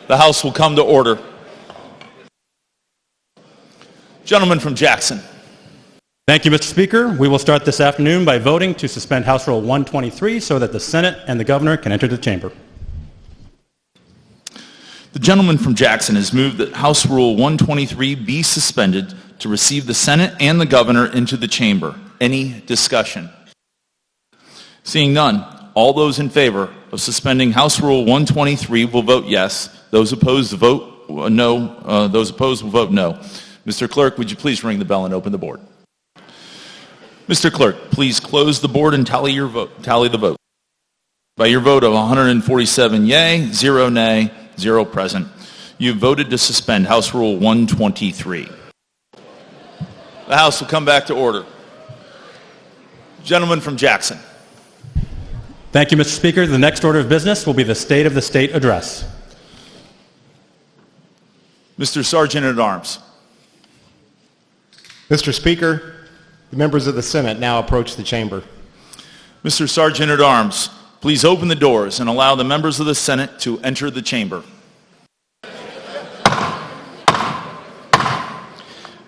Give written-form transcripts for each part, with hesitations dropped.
The House will come to order. Gentleman from Jackson. Thank you, Mr. Speaker. We will start this afternoon by voting to suspend House Rule 123 so that the Senate and the Governor can enter the chamber. The gentleman from Jackson has moved that House Rule 123 be suspended to receive the Senate and the Governor into the chamber. Any discussion? Seeing none, all those in favor of suspending House Rule 123 will vote yes. Those opposed vote no. Those opposed will vote no. Mr. Clerk, would you please ring the bell and open the board? Mr. Clerk, please close the board and tally the vote. By your vote of 147 yea, 0 nay, 0 present, you voted to suspend House Rule 123. The House will come back to order. Gentleman from Jackson. Thank you, Mr. Speaker. The next order of business will be the State of the State Address. Mr. Sergeant at Arms. Mr. Speaker, the members of the Senate now approach the chamber. Mr. Sergeant at Arms, please open the doors and allow the members of the Senate to enter the chamber.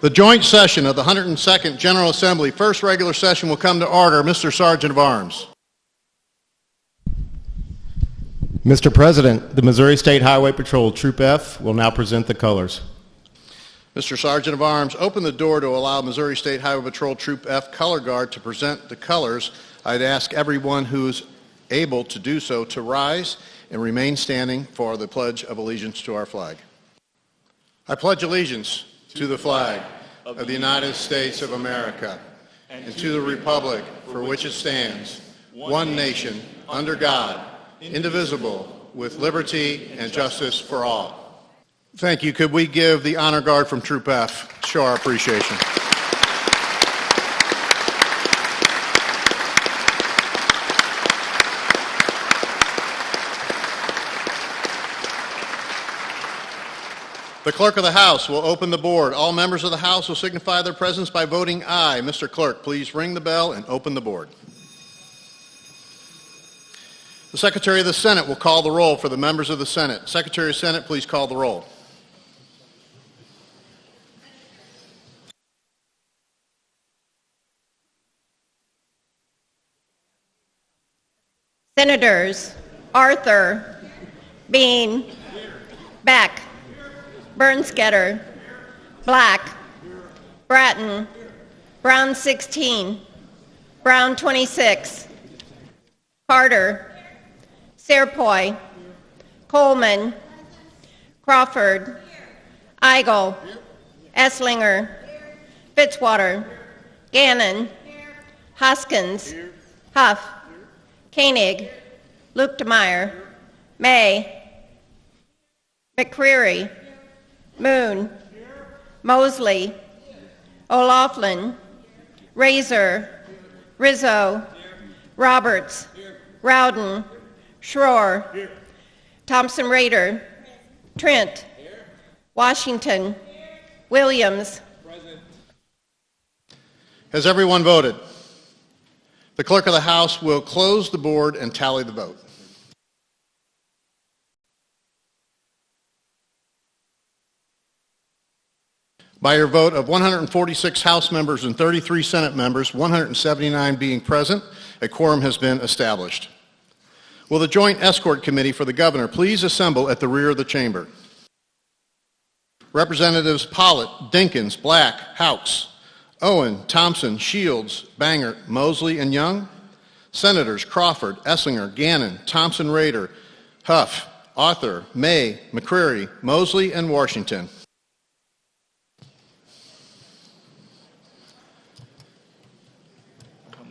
The joint session of the 102nd General Assembly, first regular session, will come to order. Mr. Sergeant of Arms. Mr. President, the Missouri State Highway Patrol Troop F will now present the colors. Mr. Sergeant of Arms, open the door to allow Missouri State Highway Patrol Troop F Color Guard to present the colors. I'd ask everyone who's able to do so to rise and remain standing for the Pledge of Allegiance to our flag. I pledge allegiance to the flag of the United States of America and to the republic for which it stands, one nation, under God, indivisible, with liberty and justice for all. Thank you. Could we give the honor guard from Troop F to show our appreciation? The Clerk of the House will open the board. All members of the House will signify their presence by voting aye. Mr. Clerk, please ring the bell and open the board. The Secretary of the Senate will call the roll for the members of the Senate. Secretary of the Senate, please call the roll. Senators Arthur, Bean, Beck, Bernsketter, Black, Bratton, Brown 16, Brown 26, Carter, Serpoy, Coleman, Crawford, Eigel, Esslinger, Fitzwater, Gannon, Hoskins, Huff, Koenig, Luetkemeyer, May, McCreary, Moon, Mosley, O'Laughlin, Razor, Rizzo, Roberts, Rowden, Schroer, Thompson Rader, Trent, Washington, Williams. Has everyone voted? The Clerk of the House will close the board and tally the vote. By your vote of 146 House members and 33 Senate members, 179 being present, a quorum has been established. Will the Joint Escort Committee for the Governor please assemble at the rear of the chamber? Representatives Pollitt, Dinkins, Black, Houts, Owen, Thompson, Shields, Banger, Mosley, and Young. Senators Crawford, Esslinger, Gannon, Thompson Rader, Huff, Arthur, May, McCreary, Mosley, and Washington.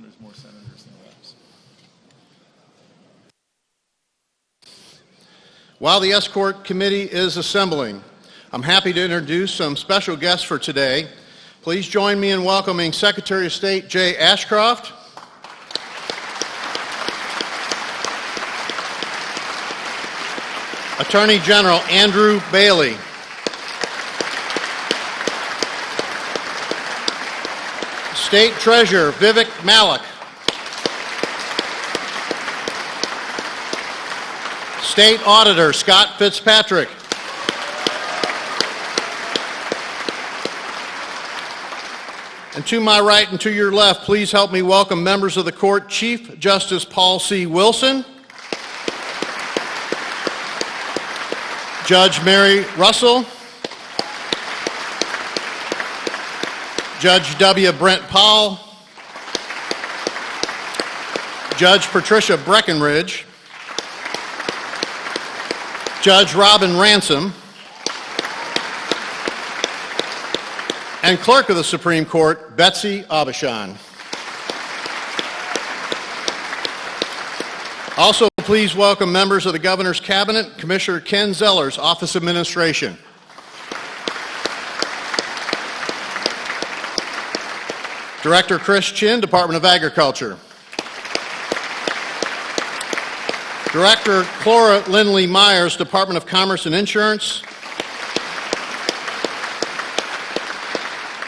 There's more senators than reps. While the Escort Committee is assembling, I'm happy to introduce some special guests for today. Please join me in welcoming Secretary of State Jay Ashcroft, Attorney General Andrew Bailey, State Treasurer Vivek Malik, State Auditor Scott Fitzpatrick, And to my right and to your left, please help me welcome members of the court, Chief Justice Paul C. Wilson, Judge Mary Russell, Judge W. Brent Powell, Judge Patricia Breckenridge, Judge Robin Ransom, and Clerk of the Supreme Court, Betsy Aubuchon. Also, please welcome members of the Governor's Cabinet, Commissioner Ken Zellers, Office Administration. Director Chris Chin, Department of Agriculture. Director Clara Lindley Myers, Department of Commerce and Insurance.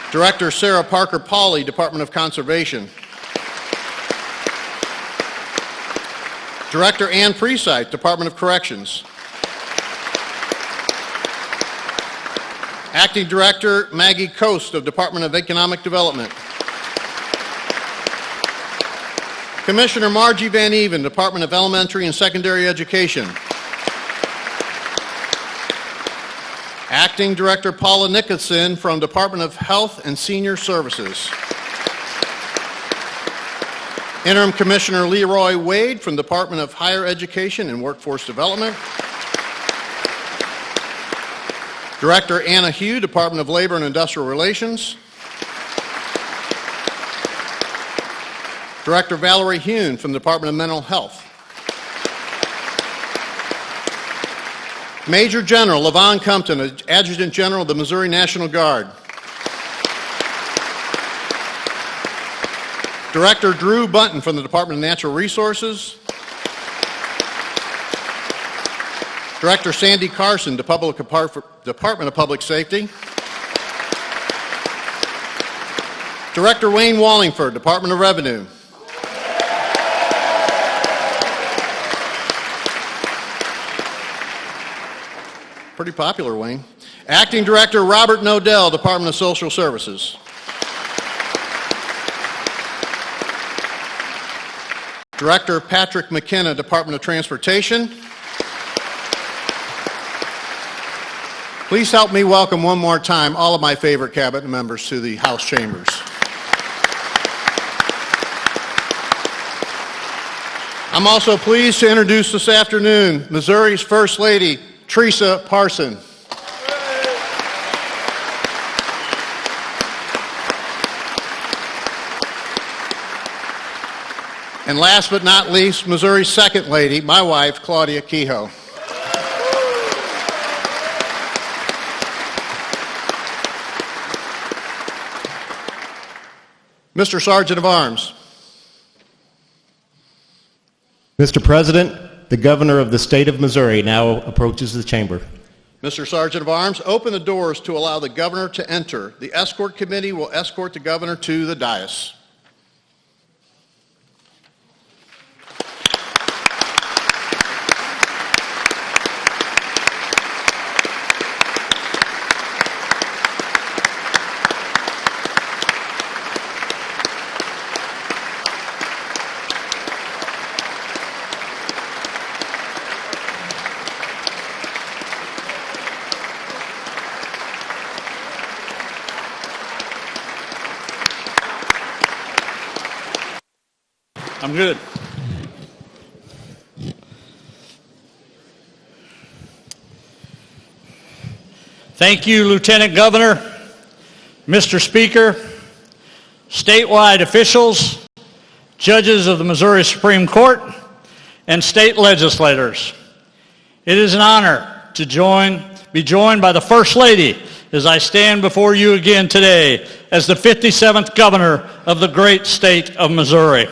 Director Sarah Parker Pauley, Department of Conservation. Director Ann Presythe, Department of Corrections. Acting Director Maggie Coast of Department of Economic Development. Commissioner Margie Van Even, Department of Elementary and Secondary Education. Acting Director Paula Nicholson from Department of Health and Senior Services. Interim Commissioner Leroy Wade from Department of Higher Education and Workforce Development. Director Anna Hugh, Department of Labor and Industrial Relations. Director Valerie Hune from the Department of Mental Health. Major General Levon Compton, Adjutant General of the Missouri National Guard. Director Drew Bunton from the Department of Natural Resources. Director Sandy Carson, Department of Public Safety. Director Wayne Wallingford, Department of Revenue. Pretty popular, Wayne. Acting Director Robert Nodell, Department of Social Services. Director Patrick McKenna, Department of Transportation. Please help me welcome one more time all of my favorite cabinet members to the House chambers. I'm also pleased to introduce this afternoon Missouri's First Lady, Teresa Parson. And last but not least, Missouri's Second Lady, my wife, Claudia Kehoe. Mr. Sergeant of Arms. Mr. President, the Governor of the State of Missouri now approaches the chamber. Mr. Sergeant of Arms, open the doors to allow the Governor to enter. The escort committee will escort the Governor to the dais. I'm good. Thank you, Lieutenant Governor, Mr. Speaker, statewide officials, judges of the Missouri Supreme Court, and state legislators. It is an honor to be joined by the First Lady as I stand before you again today as the 57th Governor of the great state of Missouri.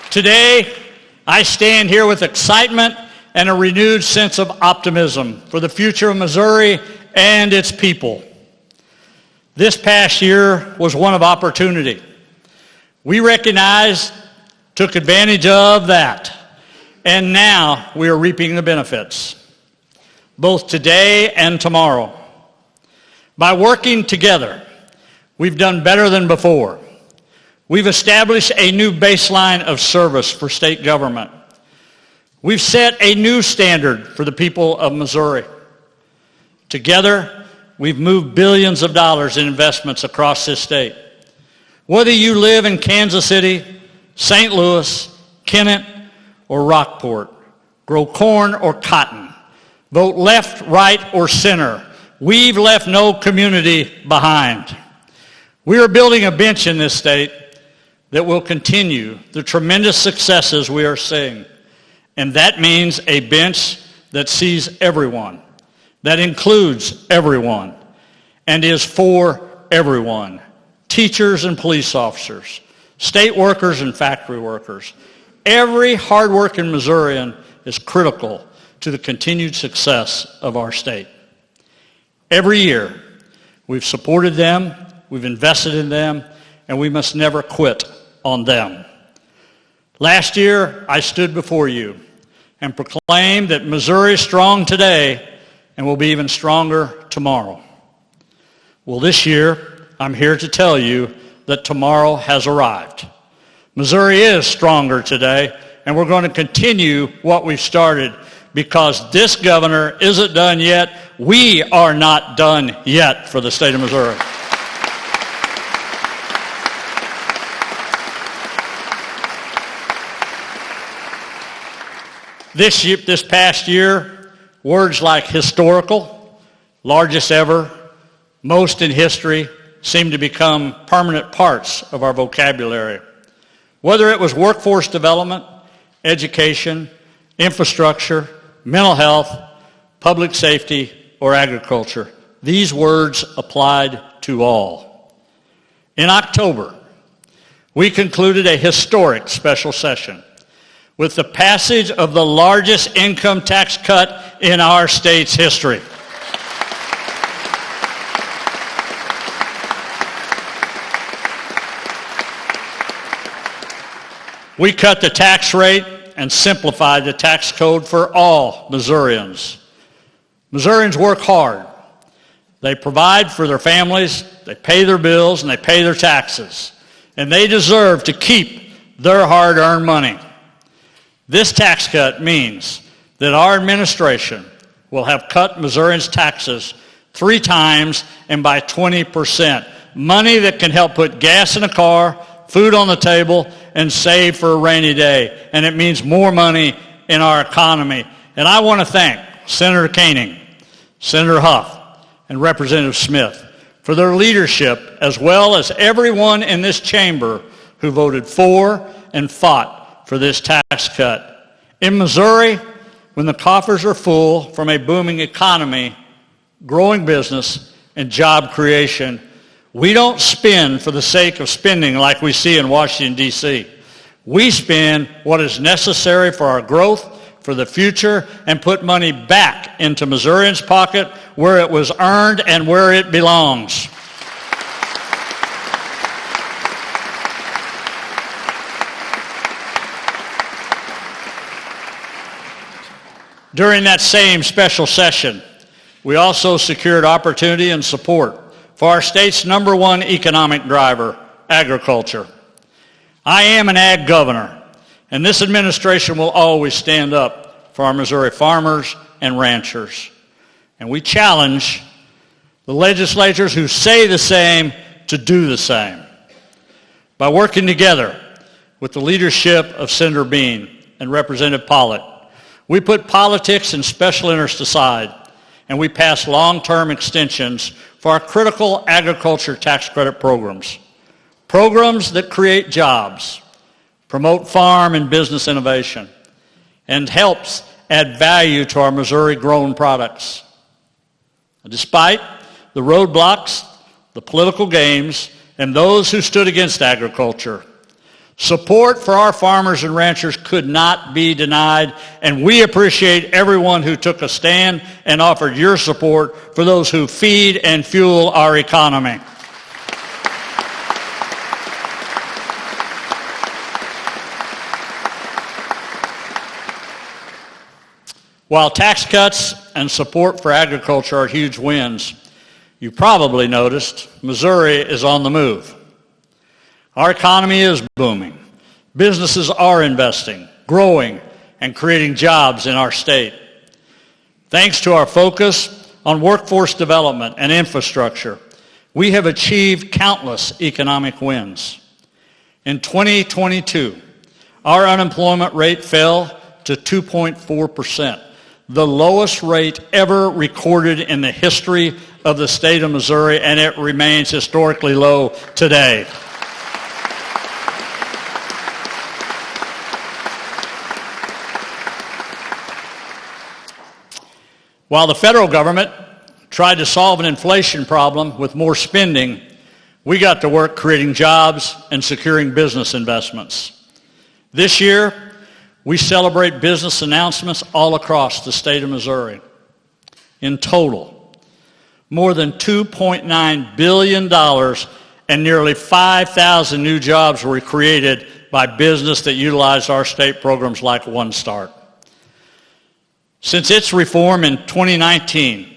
Today, I stand here with excitement and a renewed sense of optimism for the future of Missouri and its people. This past year was one of opportunity. We recognized, took advantage of that, and now we are reaping the benefits, both today and tomorrow. By working together, we've done better than before. We've established a new baseline of service for state government. We've set a new standard for the people of Missouri. Together, we've moved billions of dollars in investments across this state. Whether you live in Kansas City, St. Louis, Kennett, or Rockport, grow corn or cotton, vote left, right, or center, we've left no community behind. We are building a bench in this state that will continue the tremendous successes we are seeing. And that means a bench that sees everyone, that includes everyone, and is for everyone. Teachers and police officers, state workers and factory workers. Every hardworking Missourian is critical to the continued success of our state. Every year, we've supported them, we've invested in them, and we must never quit on them. Last year, I stood before you and proclaimed that Missouri is strong today and will be even stronger tomorrow. Well, this year, I'm here to tell you that tomorrow has arrived. Missouri is stronger today, and we're going to continue what we've started because this governor isn't done yet. We are not done yet for the state of Missouri. This past year, words like historical, largest ever, most in history, seem to become permanent parts of our vocabulary. Whether it was workforce development, education, infrastructure, mental health, public safety, or agriculture, these words applied to all. In October, we concluded a historic special session with the passage of the largest income tax cut in our state's history. We cut the tax rate and simplified the tax code for all Missourians. Missourians work hard. They provide for their families, they pay their bills, and they pay their taxes. And they deserve to keep their hard-earned money. This tax cut means that our administration will have cut Missourians' taxes 3 times and by 20%. Money that can help put gas in a car, food on the table, and save for a rainy day. And it means more money in our economy. And I want to thank Senator Koenig, Senator Huff, and Representative Smith for their leadership, as well as everyone in this chamber who voted for and fought for this tax cut. In Missouri, when the coffers are full from a booming economy, growing business, and job creation, we don't spend for the sake of spending like we see in Washington, D.C. We spend what is necessary for our growth, for the future, and put money back into Missourians' pocket where it was earned and where it belongs. During that same special session, we also secured opportunity and support for our state's #1 economic driver, agriculture. I am an ag governor, and this administration will always stand up for our Missouri farmers and ranchers. And we challenge the legislators who say the same to do the same. By working together with the leadership of Senator Bean and Representative Pollitt, we put politics and special interests aside, and we pass long-term extensions for our critical agriculture tax credit programs. Programs that create jobs, promote farm and business innovation, and helps add value to our Missouri-grown products. Despite the roadblocks, the political games, and those who stood against agriculture, support for our farmers and ranchers could not be denied, and we appreciate everyone who took a stand and offered your support for those who feed and fuel our economy. While tax cuts and support for agriculture are huge wins, you probably noticed Missouri is on the move. Our economy is booming. Businesses are investing, growing, and creating jobs in our state. Thanks to our focus on workforce development and infrastructure, we have achieved countless economic wins. In 2022, our unemployment rate fell to 2.4%, the lowest rate ever recorded in the history of the state of Missouri, and it remains historically low today. While the federal government tried to solve an inflation problem with more spending, we got to work creating jobs and securing business investments. This year, we celebrate business announcements all across the state of Missouri. In total, more than $2.9 billion and nearly 5,000 new jobs were created by business that utilized our state programs like One Start. Since its reform in 2019,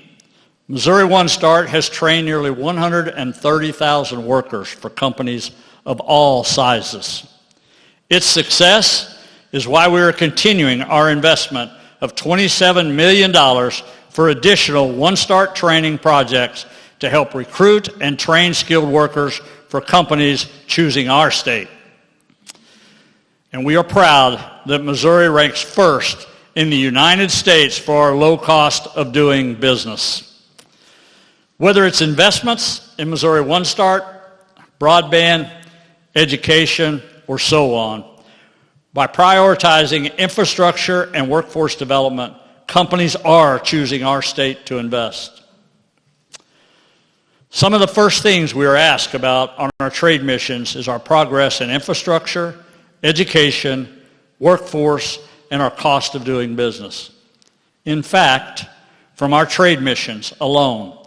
Missouri One Start has trained nearly 130,000 workers for companies of all sizes. Its success is why we are continuing our investment of $27 million for additional One Start training projects to help recruit and train skilled workers for companies choosing our state. And we are proud that Missouri ranks first in the United States for our low cost of doing business. Whether it's investments in Missouri One Start, broadband, education, or so on, by prioritizing infrastructure and workforce development, companies are choosing our state to invest. Some of the first things we are asked about on our trade missions is our progress in infrastructure, education, workforce, and our cost of doing business. In fact, from our trade missions alone,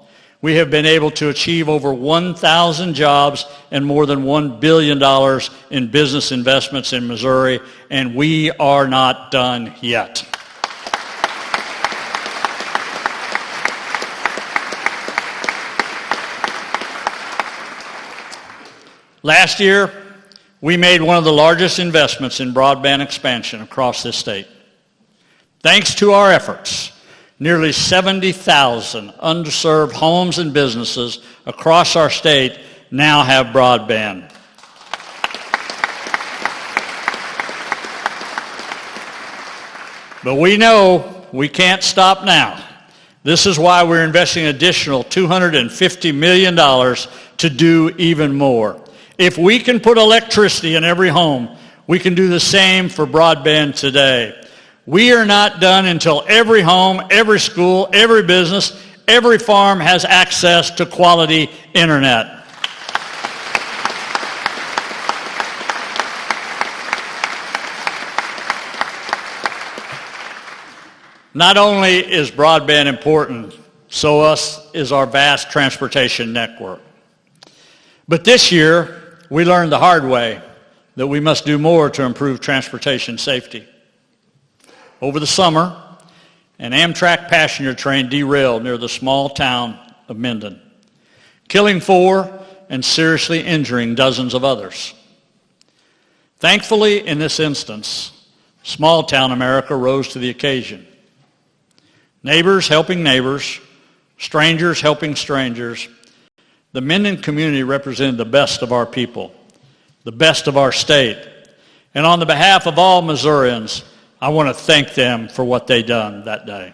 we have been able to achieve over 1,000 jobs and more than $1 billion in business investments in Missouri, and we are not done yet. Last year, we made one of the largest investments in broadband expansion across this state. Thanks to our efforts, nearly 70,000 underserved homes and businesses across our state now have broadband. But we know we can't stop now. This is why we're investing an additional $250 million to do even more. If we can put electricity in every home, we can do the same for broadband today. We are not done until every home, every school, every business, every farm has access to quality internet. Not only is broadband important, so is our vast transportation network. But this year, we learned the hard way that we must do more to improve transportation safety. Over the summer, an Amtrak passenger train derailed near the small town of Minden, killing 4 and seriously injuring dozens of others. Thankfully, in this instance, small town America rose to the occasion. Neighbors helping neighbors, strangers helping strangers. The Minden community represented the best of our people, the best of our state. And on the behalf of all Missourians, I want to thank them for what they done that day.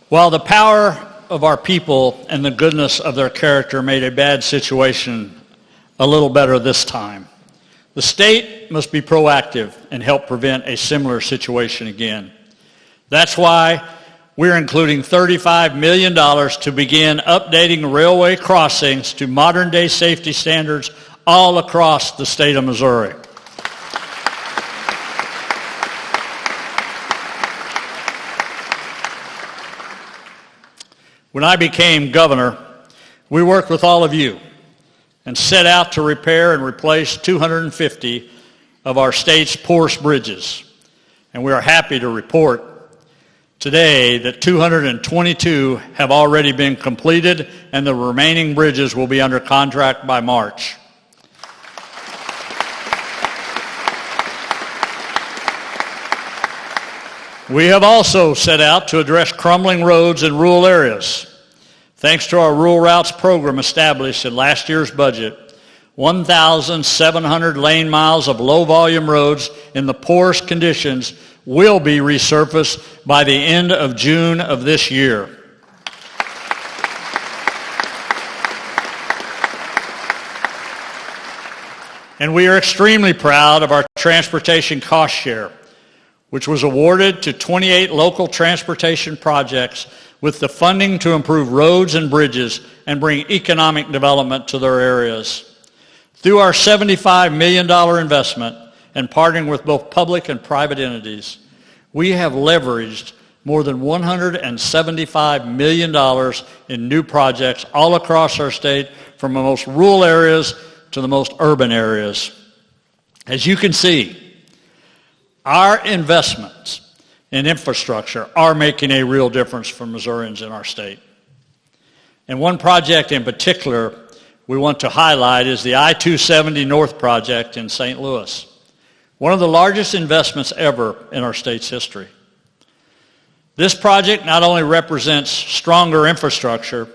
While the power of our people and the goodness of their character made a bad situation a little better this time, the state must be proactive and help prevent a similar situation again. That's why we're including $35 million to begin updating railway crossings to modern-day safety standards all across the state of Missouri. When I became governor, we worked with all of you and set out to repair and replace 250 of our state's poorest bridges. And we are happy to report today that 222 have already been completed, and the remaining bridges will be under contract by March. We have also set out to address crumbling roads in rural areas. Thanks to our Rural Routes program established in last year's budget, 1,700 lane miles of low-volume roads in the poorest conditions will be resurfaced by the end of June of this year. And we are extremely proud of our transportation cost share, which was awarded to 28 local transportation projects with the funding to improve roads and bridges and bring economic development to their areas. Through our $75 million investment and partnering with both public and private entities, we have leveraged more than $175 million in new projects all across our state, from the most rural areas to the most urban areas. As you can see, our investments in infrastructure are making a real difference for Missourians in our state. And one project in particular we want to highlight is the I-270 North project in St. Louis, one of the largest investments ever in our state's history. This project not only represents stronger infrastructure,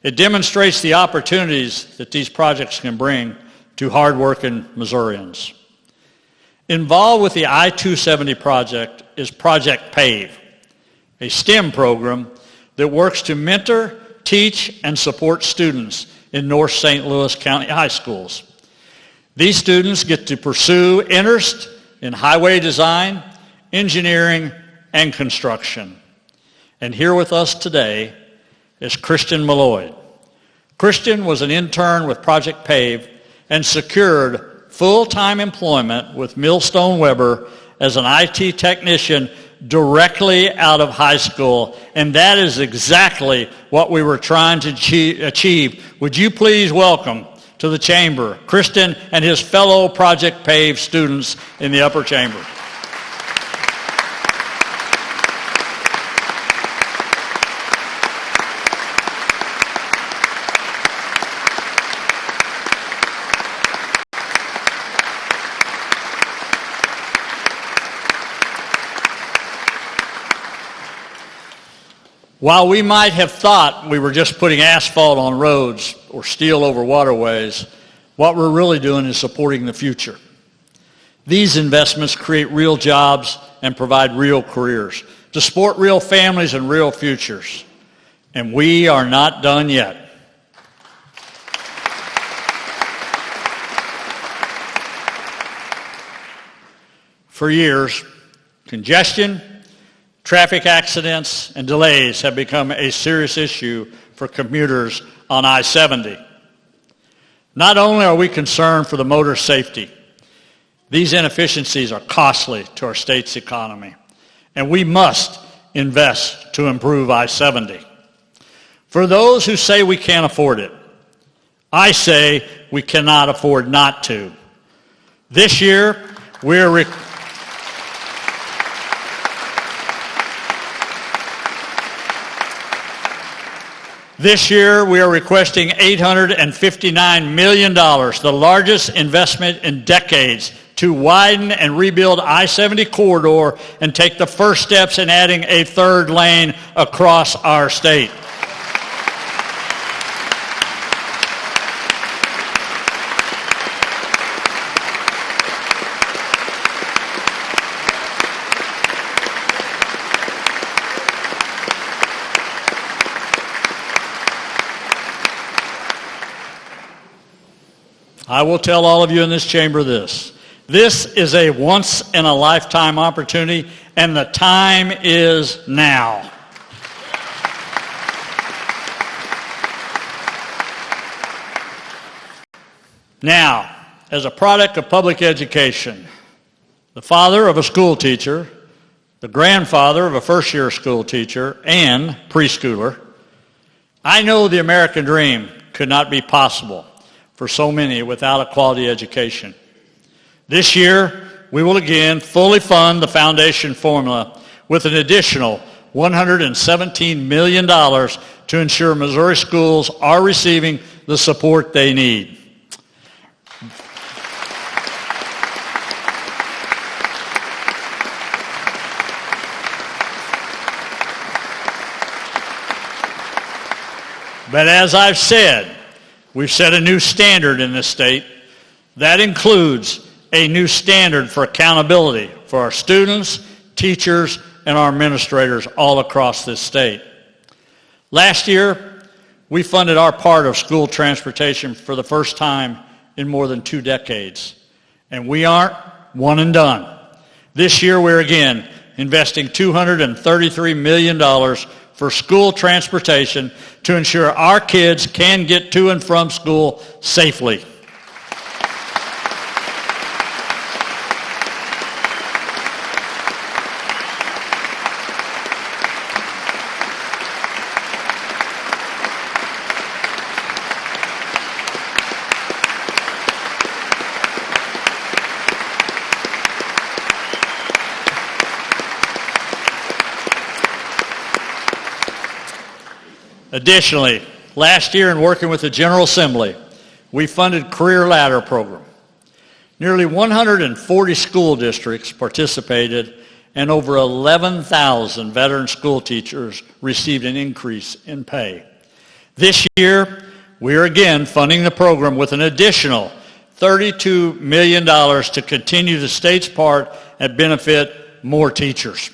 it demonstrates the opportunities that these projects can bring to hardworking Missourians. Involved with the I-270 project is Project PAVE, a STEM program that works to mentor, teach, and support students in North St. Louis County high schools. These students get to pursue interest in highway design, engineering, and construction. And here with us today is Christian Malloy. Christian was an intern with Project PAVE and secured full-time employment with Millstone Weber as an IT technician directly out of high school, and that is exactly what we were trying to achieve. Would you please welcome to the chamber Christian and his fellow Project PAVE students in the upper chamber. While we might have thought we were just putting asphalt on roads or steel over waterways, what we're really doing is supporting the future. These investments create real jobs and provide real careers to support real families and real futures. And we are not done yet. For years, congestion, traffic accidents, and delays have become a serious issue for commuters on I-70. Not only are we concerned for the motor safety, these inefficiencies are costly to our state's economy, and we must invest to improve I-70. For those who say we can't afford it, I say we cannot afford not to. This year, This year, we are requesting $859 million, the largest investment in decades, to widen and rebuild I-70 corridor and take the first steps in adding a third lane across our state. I will tell all of you in this chamber this. This is a once-in-a-lifetime opportunity, and the time is now. Now, as a product of public education, the father of a school teacher, the grandfather of a first-year school teacher and preschooler, I know the American dream could not be possible for so many without a quality education. This year, we will again fully fund the foundation formula with an additional $117 million to ensure Missouri schools are receiving the support they need. But as I've said, we've set a new standard in this state. That includes a new standard for accountability for our students, teachers, and our administrators all across this state. Last year, we funded our part of school transportation for the first time in more than 2 decades. And we aren't one and done. This year, we're again investing $233 million for school transportation to ensure our kids can get to and from school safely. Additionally, last year in working with the General Assembly, we funded Career Ladder program. Nearly 140 school districts participated and over 11,000 veteran school teachers received an increase in pay. This year, we are again funding the program with an additional $32 million to continue the state's part and benefit more teachers.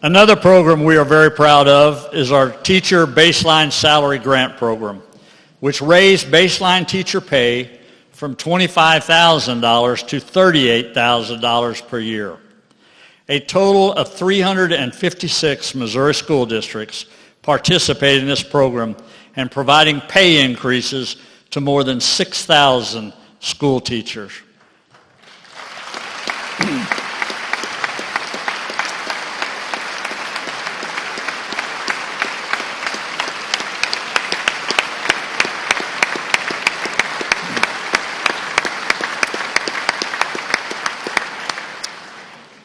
Another program we are very proud of is our Teacher Baseline Salary Grant Program, which raised baseline teacher pay from $25,000 to $38,000 per year. A total of 356 Missouri school districts participated in this program and providing pay increases to more than 6,000 school teachers.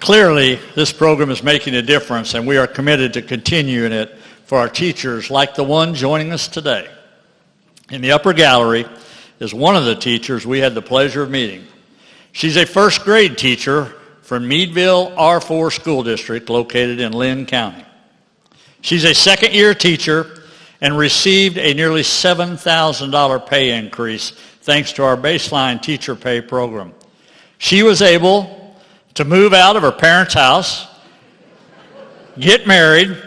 Clearly, this program is making a difference, and we are committed to continuing it for our teachers like the one joining us today. In the upper gallery is one of the teachers we had the pleasure of meeting. She's a first grade teacher from Meadville R4 School District located in Lynn County. She's a second-year teacher and received a nearly $7,000 pay increase thanks to our baseline teacher pay program. She was able to move out of her parents' house, get married,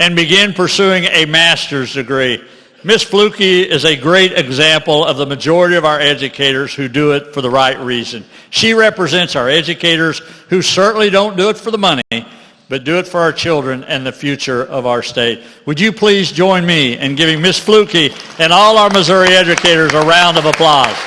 and begin pursuing a master's degree. Ms. Fluke is a great example of the majority of our educators who do it for the right reason. She represents our educators who certainly don't do it for the money, but do it for our children and the future of our state. Would you please join me in giving Ms. Fluke and all our Missouri educators a round of applause?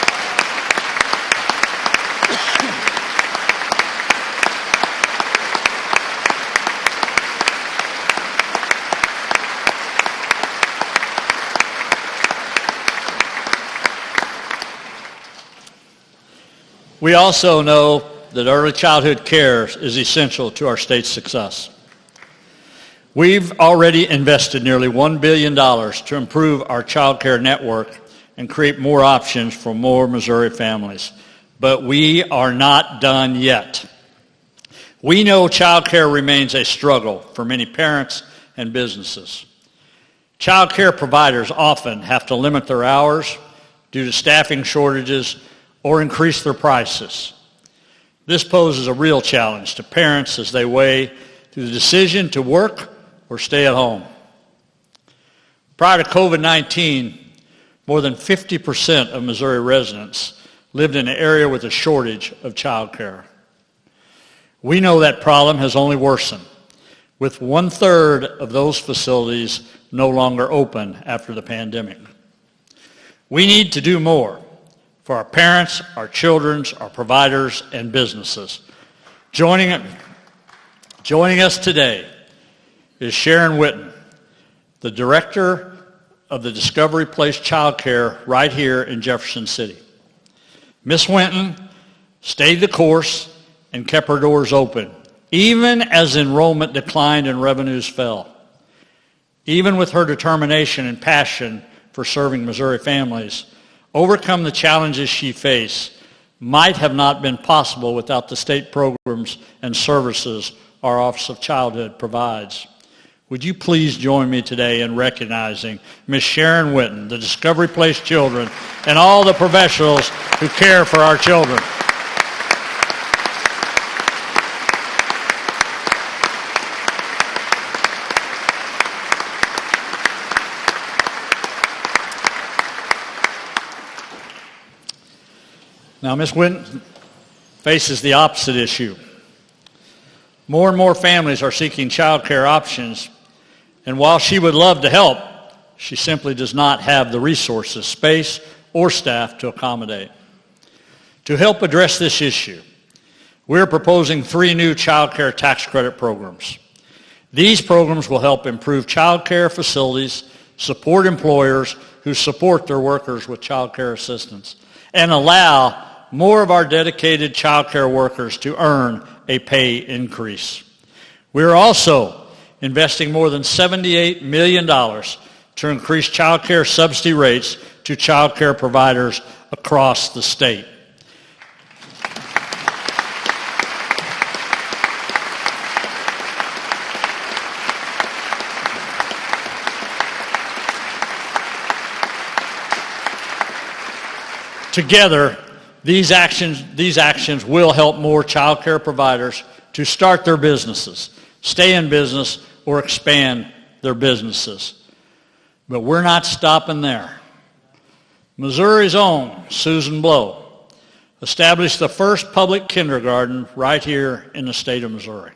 We also know that early childhood care is essential to our state's success. We've already invested nearly $1 billion to improve our child care network and create more options for more Missouri families. But we are not done yet. We know child care remains a struggle for many parents and businesses. Child care providers often have to limit their hours due to staffing shortages or increase their prices. This poses a real challenge to parents as they weigh through the decision to work or stay at home. Prior to COVID-19, more than 50% of Missouri residents lived in an area with a shortage of child care. We know that problem has only worsened, with 1/3 of those facilities no longer open after the pandemic. We need to do more for our parents, our children, our providers, and businesses. Joining us today is Sharon Witten, the director of the Discovery Place Child Care right here in Jefferson City. Ms. Witten stayed the course and kept her doors open, even as enrollment declined and revenues fell. Even with her determination and passion for serving Missouri families, overcome the challenges she faced might have not been possible without the state programs and services our Office of Childhood provides. Would you please join me today in recognizing Ms. Sharon Witten, the Discovery Place children, and all the professionals who care for our children. Now, Ms. Witten faces the opposite issue. More and more families are seeking child care options, and while she would love to help, she simply does not have the resources, space, or staff to accommodate. To help address this issue, we're proposing 3 new child care tax credit programs. These programs will help improve child care facilities, support employers who support their workers with child care assistance, and allow more of our dedicated child care workers to earn a pay increase. We're also investing more than $78 million to increase child care subsidy rates to child care providers across the state. Together, these actions will help more child care providers to start their businesses, stay in business, or expand their businesses. But we're not stopping there. Missouri's own Susan Blow established the first public kindergarten right here in the state of Missouri.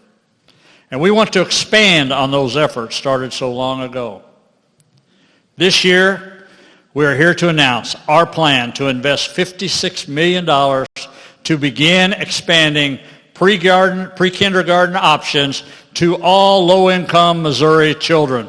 And we want to expand on those efforts started so long ago. This year, we are here to announce our plan to invest $56 million to begin expanding pre-kindergarten options to all low-income Missouri children.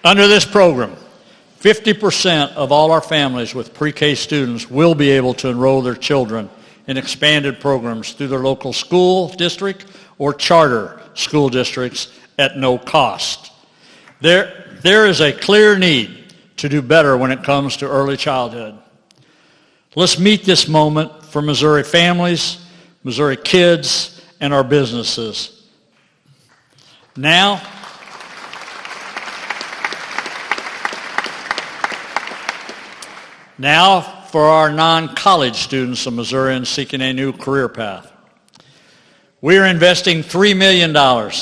Under this program, 50% of all our families with pre-K students will be able to enroll their children in expanded programs through their local school district or charter school districts at no cost. There is a clear need to do better when it comes to early childhood. Let's meet this moment for Missouri families, Missouri kids, and our businesses. Now for our non-college students of Missourians seeking a new career path. We are investing $3 million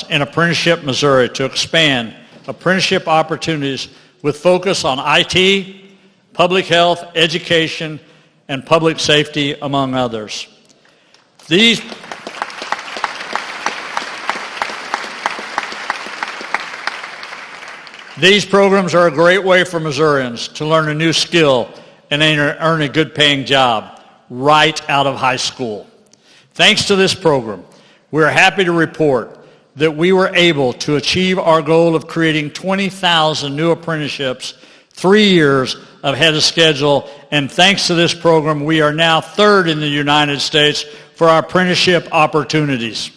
in Apprenticeship Missouri to expand apprenticeship opportunities with focus on IT, public health, education, and public safety, among others. These programs are a great way for Missourians to learn a new skill and earn a good paying job right out of high school. Thanks to this program, we're happy to report that we were able to achieve our goal of creating 20,000 new apprenticeships 3 years ahead of schedule, and thanks to this program, we are now 3rd in the United States for our apprenticeship opportunities.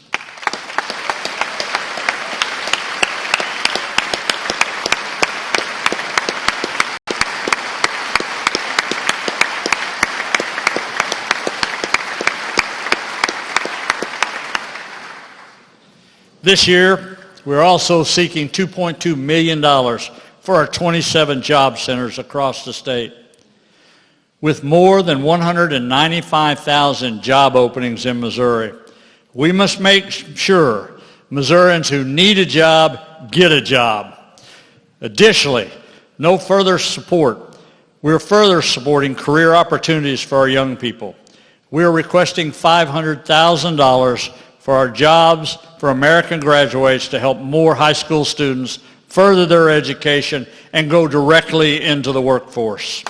This year, we're also seeking $2.2 million for our 27 job centers across the state. With more than 195,000 job openings in Missouri, we must make sure Missourians who need a job get a job. Additionally, we're further supporting career opportunities for our young people. We are requesting $500,000 for our Jobs for American Graduates to help more high school students further their education and go directly into the workforce.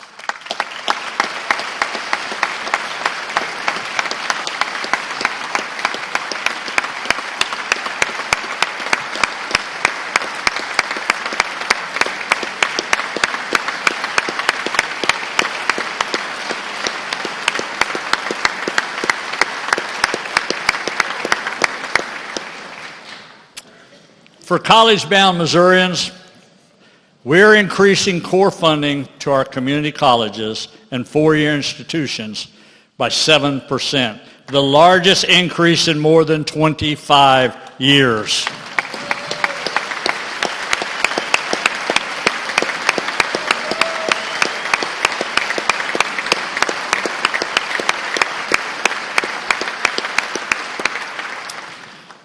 For college-bound Missourians, we're increasing core funding to our community colleges and four-year institutions by 7%, the largest increase in more than 25 years.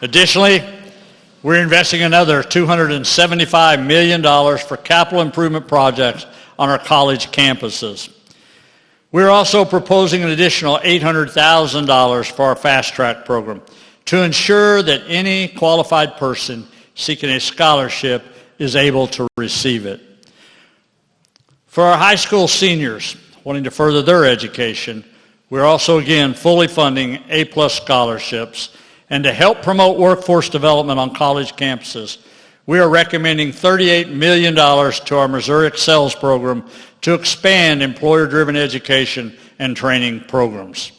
Additionally, we're investing another $275 million for capital improvement projects on our college campuses. We're also proposing an additional $800,000 for our fast track program to ensure that any qualified person seeking a scholarship is able to receive it. For our high school seniors wanting to further their education, we're also again fully funding A+ scholarships. And to help promote workforce development on college campuses, we are recommending $38 million to our Missouri Excels program to expand employer-driven education and training programs.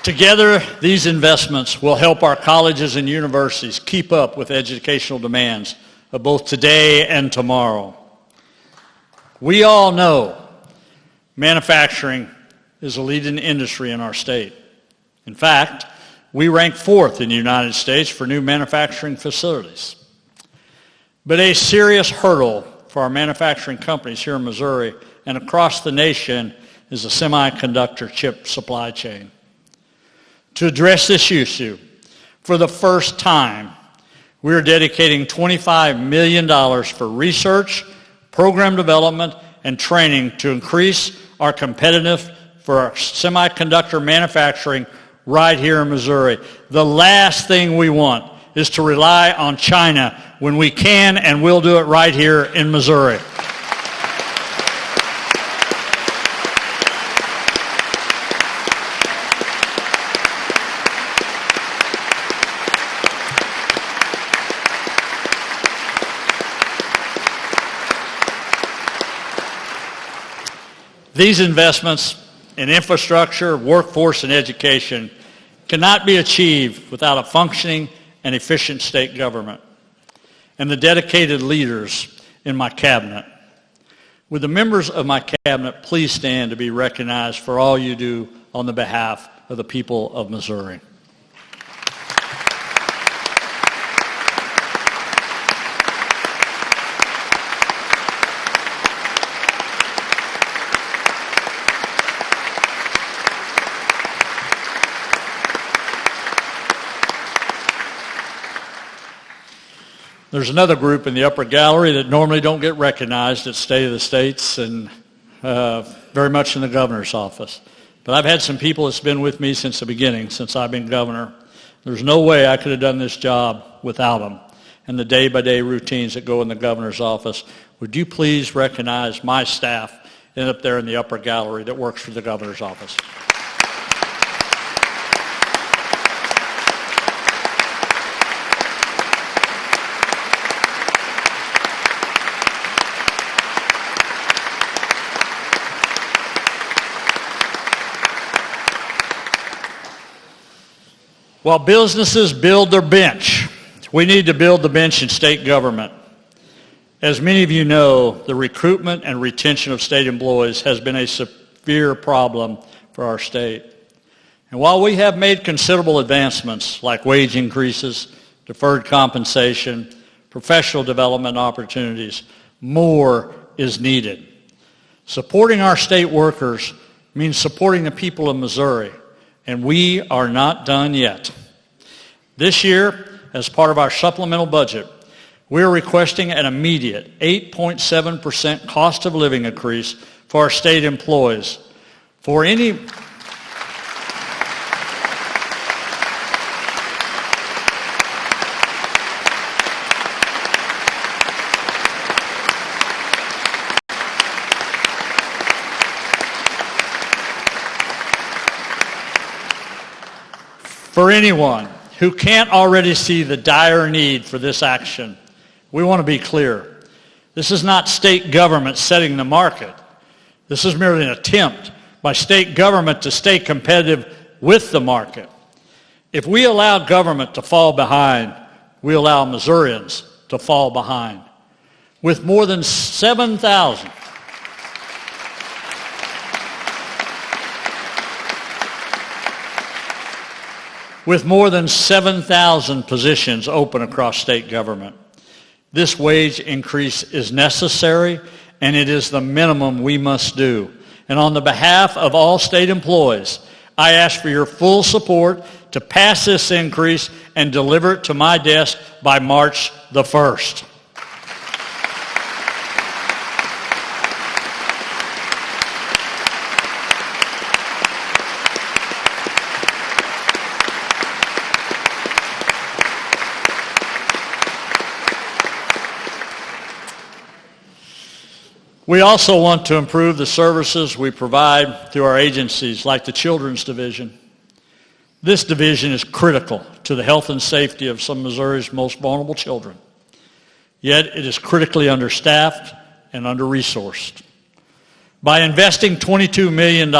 Together, these investments will help our colleges and universities keep up with educational demands of both today and tomorrow. We all know manufacturing is a leading industry in our state. In fact, we rank 4th in the United States for new manufacturing facilities. But a serious hurdle for our manufacturing companies here in Missouri and across the nation is the semiconductor chip supply chain. To address this issue, for the first time, we are dedicating $25 million for research, program development, and training to increase our competitiveness for our semiconductor manufacturing right here in Missouri. The last thing we want is to rely on China when we can and will do it right here in Missouri. These investments in infrastructure, workforce, and education cannot be achieved without a functioning and efficient state government and the dedicated leaders in my cabinet. Would the members of my cabinet please stand to be recognized for all you do on the behalf of the people of Missouri? There's another group in the upper gallery that normally don't get recognized at State of the States and very much in the governor's office. But I've had some people that's been with me since the beginning, since I've been governor. There's no way I could have done this job without them and the day-by-day routines that go in the governor's office. Would you please recognize my staff up there in the upper gallery that works for the governor's office? While businesses build their bench, we need to build the bench in state government. As many of you know, the recruitment and retention of state employees has been a severe problem for our state. And while we have made considerable advancements like wage increases, deferred compensation, professional development opportunities, more is needed. Supporting our state workers means supporting the people of Missouri, and we are not done yet. This year, as part of our supplemental budget, we are requesting an immediate 8.7% cost of living increase for our state employees. For anyone who can't already see the dire need for this action, we want to be clear. This is not state government setting the market. This is merely an attempt by state government to stay competitive with the market. If we allow government to fall behind, we allow Missourians to fall behind. With more than 7,000 positions open across state government. This wage increase is necessary, and it is the minimum we must do. And on the behalf of all state employees, I ask for your full support to pass this increase and deliver it to my desk by March the 1st. We also want to improve the services we provide through our agencies like the Children's Division. This division is critical to the health and safety of some of Missouri's most vulnerable children. Yet it is critically understaffed and under-resourced. By investing $22 million,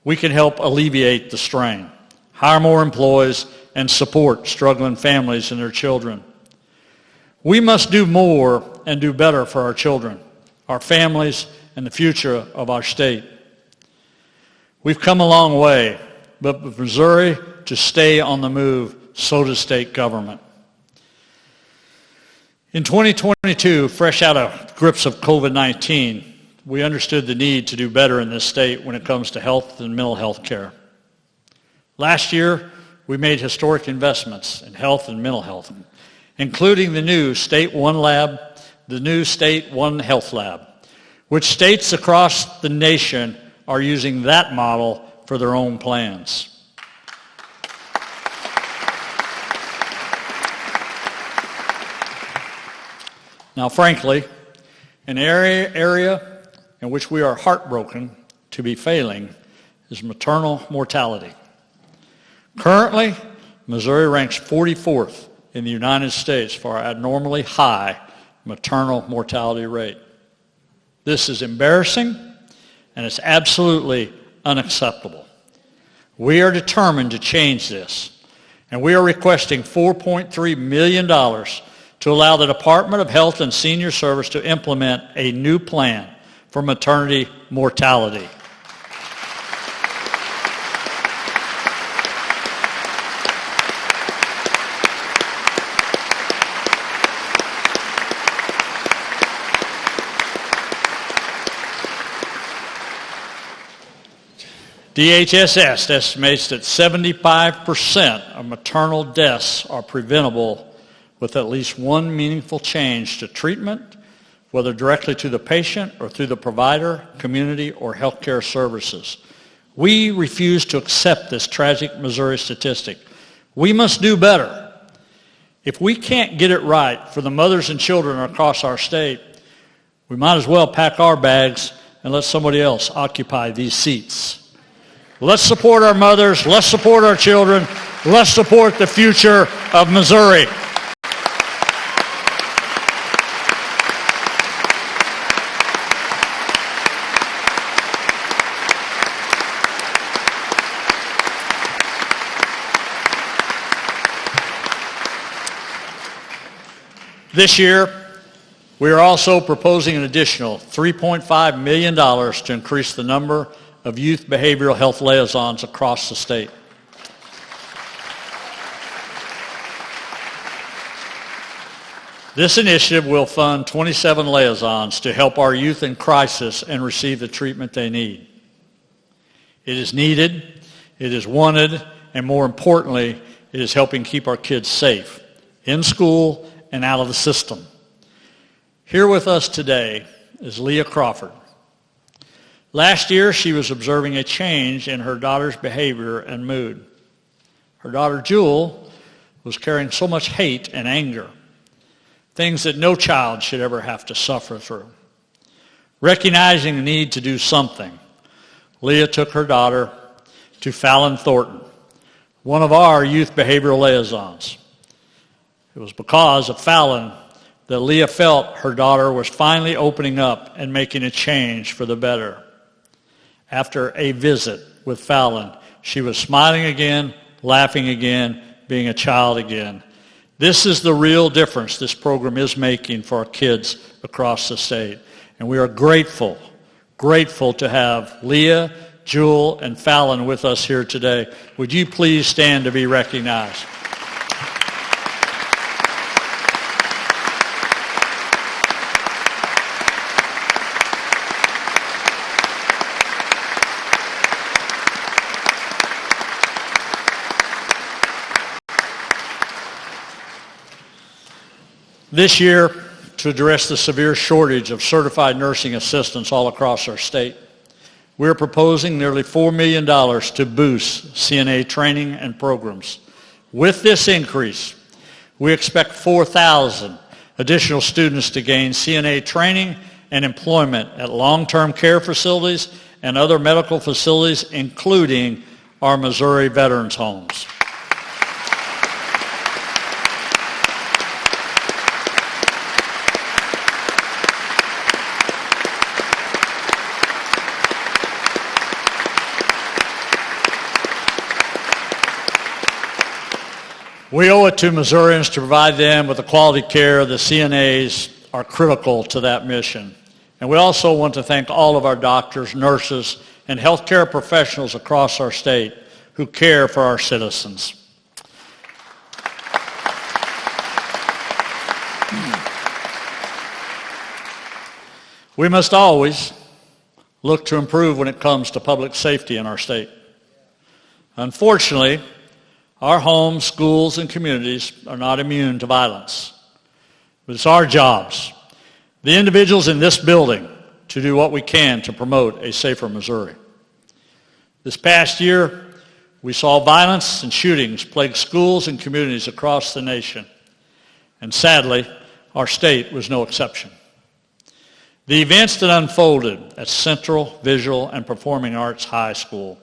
we can help alleviate the strain, hire more employees, and support struggling families and their children. We must do more and do better for our children, our families, and the future of our state. We've come a long way, but with Missouri to stay on the move, so does state government. In 2022, fresh out of grips of COVID-19, we understood the need to do better in this state when it comes to health and mental health care. Last year, we made historic investments in health and mental health, including the new State One Lab, the new State One Health Lab, which states across the nation are using that model for their own plans. Now, frankly, an area in which we are heartbroken to be failing is maternal mortality. Currently, Missouri ranks 44th in the United States for our abnormally high maternal mortality rate. This is embarrassing, and it's absolutely unacceptable. We are determined to change this, and we are requesting $4.3 million to allow the Department of Health and Senior Service to implement a new plan for maternity mortality. DHSS estimates that 75% of maternal deaths are preventable with at least one meaningful change to treatment, whether directly to the patient or through the provider, community, or healthcare services. We refuse to accept this tragic Missouri statistic. We must do better. If we can't get it right for the mothers and children across our state, we might as well pack our bags and let somebody else occupy these seats. Let's support our mothers. Let's support our children. Let's support the future of Missouri. This year, We are also proposing an additional $3.5 million to increase the number of youth behavioral health liaisons across the state. This initiative will fund 27 liaisons to help our youth in crisis and receive the treatment they need. It is needed, it is wanted, and more importantly, it is helping keep our kids safe in school and out of the system. Here with us today is Leah Crawford. Last year, she was observing a change in her daughter's behavior and mood. Her daughter, Jewel, was carrying so much hate and anger, things that no child should ever have to suffer through. Recognizing the need to do something, Leah took her daughter to Fallon Thornton, one of our youth behavioral liaisons. It was because of Fallon that Leah felt her daughter was finally opening up and making a change for the better. After a visit with Fallon, she was smiling again, laughing again, being a child again. This is the real difference this program is making for our kids across the state. And we are grateful to have Leah, Jewel, and Fallon with us here today. Would you please stand to be recognized? This year, to address the severe shortage of certified nursing assistants all across our state, we're proposing nearly $4 million to boost CNA training and programs. With this increase, we expect 4,000 additional students to gain CNA training and employment at long-term care facilities and other medical facilities, including our Missouri Veterans Homes. We owe it to Missourians to provide them with the quality care. The CNAs are critical to that mission. And we also want to thank all of our doctors, nurses, and healthcare professionals across our state who care for our citizens. We must always look to improve when it comes to public safety in our state. Unfortunately, our homes, schools, and communities are not immune to violence. But it's our jobs, the individuals in this building, to do what we can to promote a safer Missouri. This past year, we saw violence and shootings plague schools and communities across the nation. And sadly, our state was no exception. The events that unfolded at Central Visual and Performing Arts High School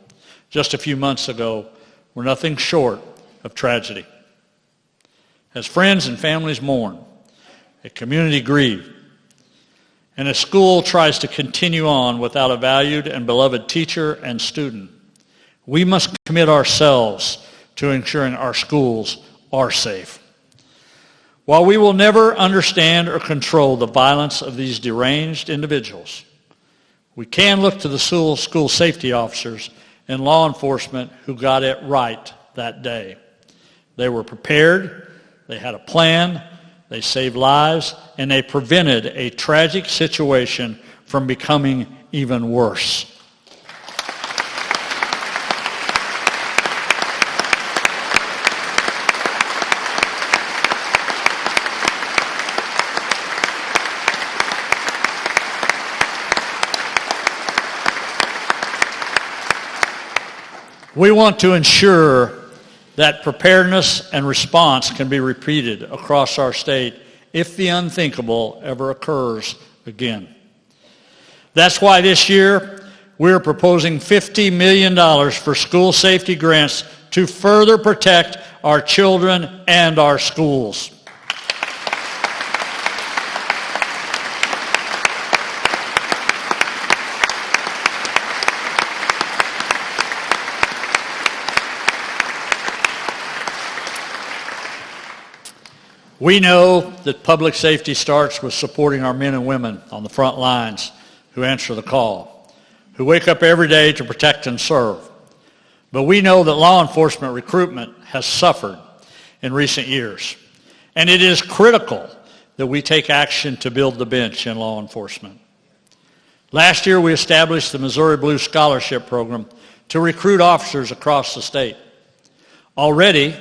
just a few months ago were nothing short of tragedy. As friends and families mourn, a community grieves, and a school tries to continue on without a valued and beloved teacher and student, we must commit ourselves to ensuring our schools are safe. While we will never understand or control the violence of these deranged individuals, we can look to the school safety officers and law enforcement who got it right that day. They were prepared, they had a plan, they saved lives, and they prevented a tragic situation from becoming even worse. We want to ensure that preparedness and response can be repeated across our state if the unthinkable ever occurs again. That's why this year we're proposing $50 million for school safety grants to further protect our children and our schools. We know that public safety starts with supporting our men and women on the front lines who answer the call, who wake up every day to protect and serve. But we know that law enforcement recruitment has suffered in recent years, and it is critical that we take action to build the bench in law enforcement. Last year, we established the Missouri Blue Scholarship Program to recruit officers across the state. Already,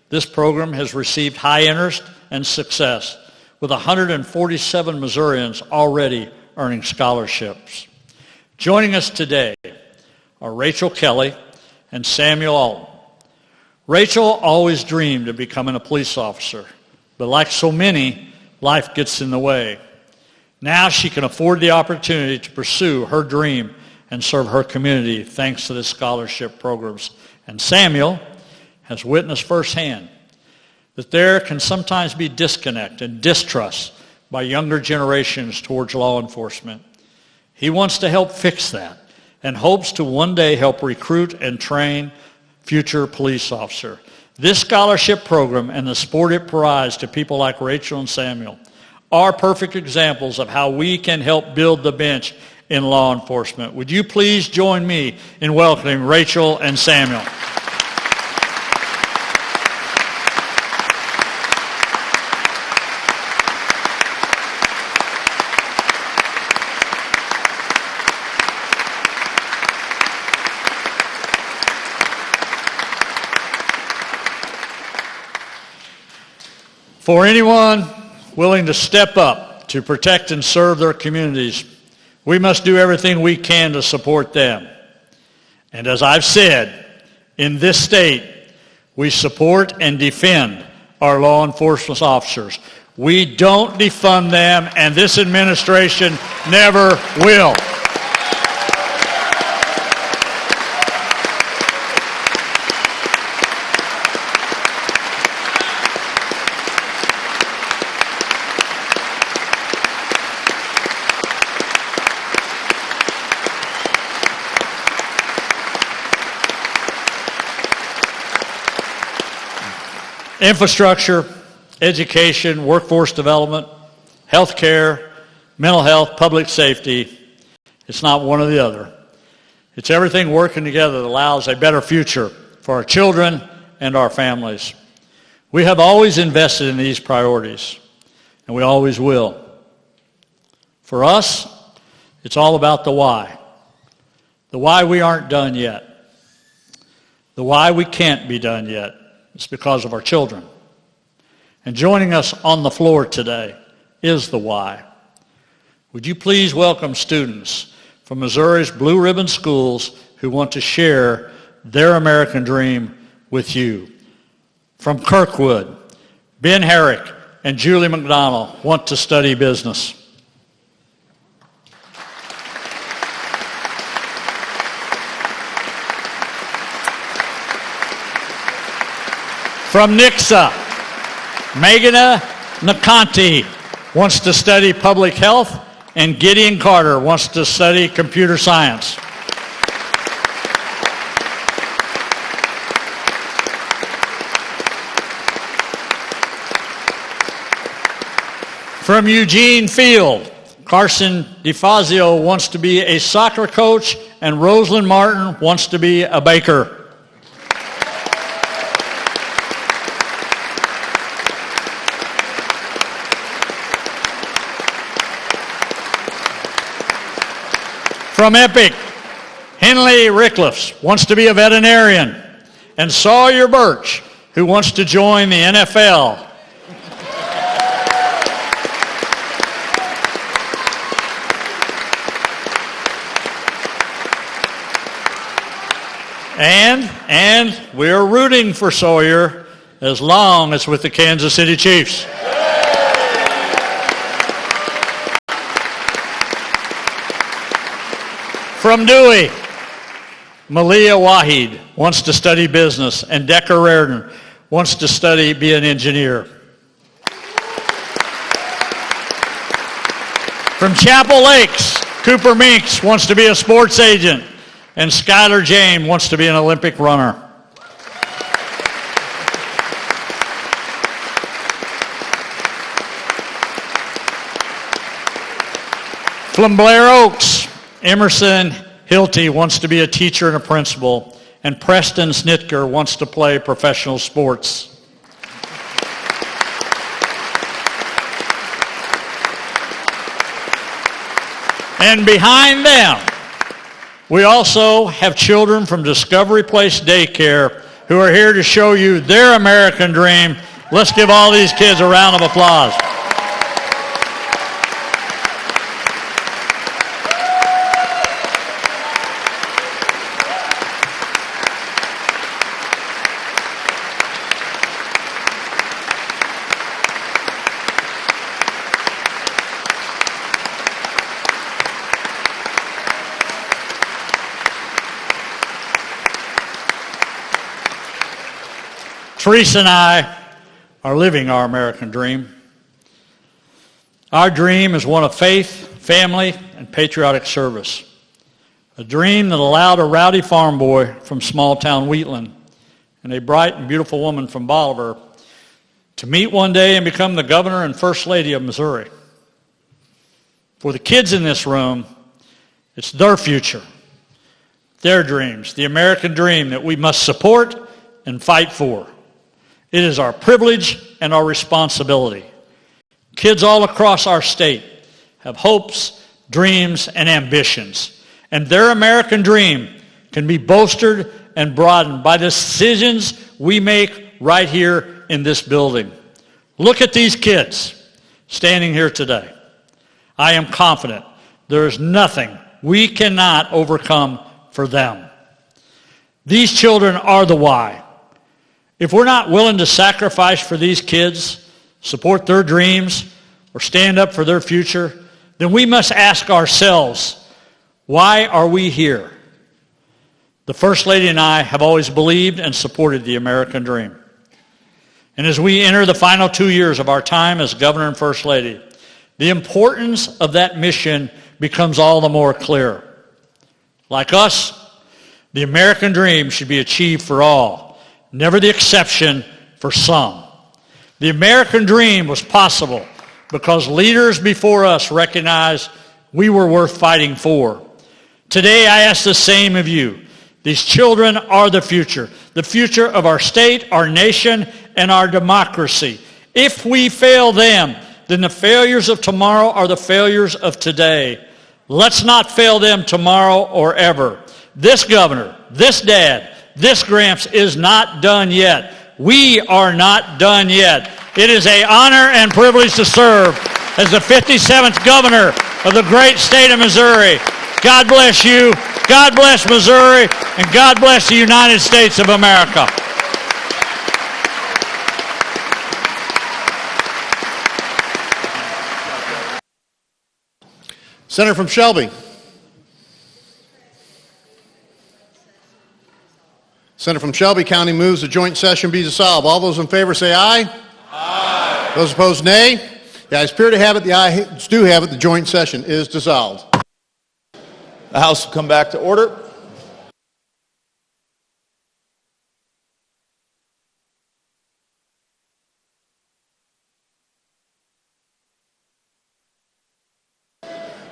this program has received high interest and success, with 147 Missourians already earning scholarships. Joining us today are Rachel Kelly and Samuel Alton. Rachel always dreamed of becoming a police officer, but like so many, life gets in the way. Now she can afford the opportunity to pursue her dream and serve her community thanks to the scholarship programs. And Samuel has witnessed firsthand that there can sometimes be disconnect and distrust by younger generations towards law enforcement. He wants to help fix that and hopes to one day help recruit and train future police officers. This scholarship program and the support it provides to people like Rachel and Samuel are perfect examples of how we can help build the bench in law enforcement. Would you please join me in welcoming Rachel and Samuel? For anyone willing to step up to protect and serve their communities, we must do everything we can to support them. And as I've said, in this state, we support and defend our law enforcement officers. We don't defund them, and this administration never will. Infrastructure, education, workforce development, health care, mental health, public safety. It's not one or the other. It's everything working together that allows a better future for our children and our families. We have always invested in these priorities, and we always will. For us, it's all about the why. The why we aren't done yet. The why we can't be done yet. It's because of our children. And joining us on the floor today is the why. Would you please welcome students from Missouri's Blue Ribbon schools who want to share their American dream with you. From Kirkwood, Ben Herrick and Julie McDonald want to study business. From Nixa, Meghana Nakanti wants to study public health, and Gideon Carter wants to study computer science. From Eugene Field, Carson DeFazio wants to be a soccer coach, and Rosalind Martin wants to be a baker. From Epic, Henley Rickliffs wants to be a veterinarian, and Sawyer Birch, who wants to join the NFL. And we're rooting for Sawyer as long as with the Kansas City Chiefs. From Dewey, Malia Wahid wants to study business, and Decker Reardon wants to be an engineer. From Chapel Lakes, Cooper Meeks wants to be a sports agent, and Skylar James wants to be an Olympic runner. From Blair Oaks, Emerson Hilty wants to be a teacher and a principal, and Preston Snitker wants to play professional sports. And behind them, we also have children from Discovery Place Daycare who are here to show you their American dream. Let's give all these kids a round of applause. Teresa and I are living our American dream. Our dream is one of faith, family, and patriotic service. A dream that allowed a rowdy farm boy from small-town Wheatland and a bright and beautiful woman from Bolivar to meet one day and become the governor and first lady of Missouri. For the kids in this room, it's their future, their dreams, the American dream that we must support and fight for. It is our privilege and our responsibility. Kids all across our state have hopes, dreams, and ambitions. And their American dream can be bolstered and broadened by decisions we make right here in this building. Look at these kids standing here today. I am confident there is nothing we cannot overcome for them. These children are the why. If we're not willing to sacrifice for these kids, support their dreams, or stand up for their future, then we must ask ourselves, why are we here? The First Lady and I have always believed and supported the American dream. And as we enter the final 2 years of our time as Governor and First Lady, the importance of that mission becomes all the more clear. Like us, the American dream should be achieved for all, never the exception for some. The American dream was possible because leaders before us recognized we were worth fighting for. Today, I ask the same of you. These children are the future of our state, our nation, and our democracy. If we fail them, then the failures of tomorrow are the failures of today. Let's not fail them tomorrow or ever. This governor, this dad, this Gramps is not done yet. We are not done yet. It is an honor and privilege to serve as the 57th governor of the great state of Missouri. God bless you, God bless Missouri, and God bless the United States of America. Senator from Shelby. Senator from Shelby County moves the joint session be dissolved. All those in favor say aye. Aye. Those opposed, nay. The ayes appear to have it. The ayes do have it. The joint session is dissolved. The House will come back to order.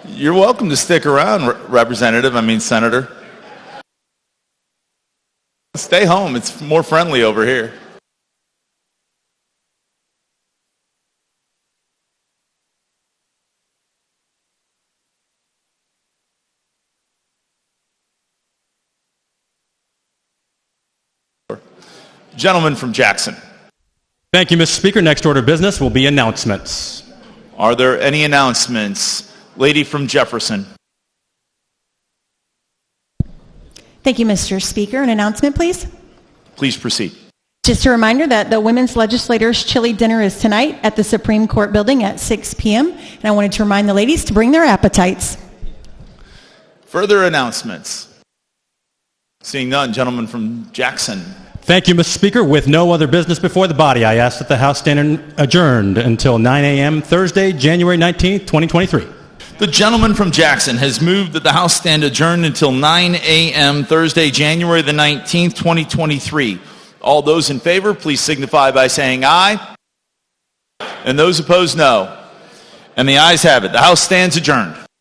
You're welcome to stick around, Senator. Stay home. It's more friendly over here. Gentleman from Jackson. Thank you, Mr. Speaker. Next order of business will be announcements. Are there any announcements? Lady from Jefferson. Thank you, Mr. Speaker. An announcement, please. Please proceed. Just a reminder that the Women's Legislators' Chili Dinner is tonight at the Supreme Court building at 6 p.m. And I wanted to remind the ladies to bring their appetites. Further announcements? Seeing none, gentleman from Jackson. Thank you, Mr. Speaker. With no other business before the body, I ask that the House stand adjourned until 9 a.m. Thursday, January 19th, 2023. The gentleman from Jackson has moved that the House stand adjourned until 9 a.m. Thursday, January the 19th, 2023. All those in favor, please signify by saying aye. And those opposed, no. And the ayes have it. The House stands adjourned.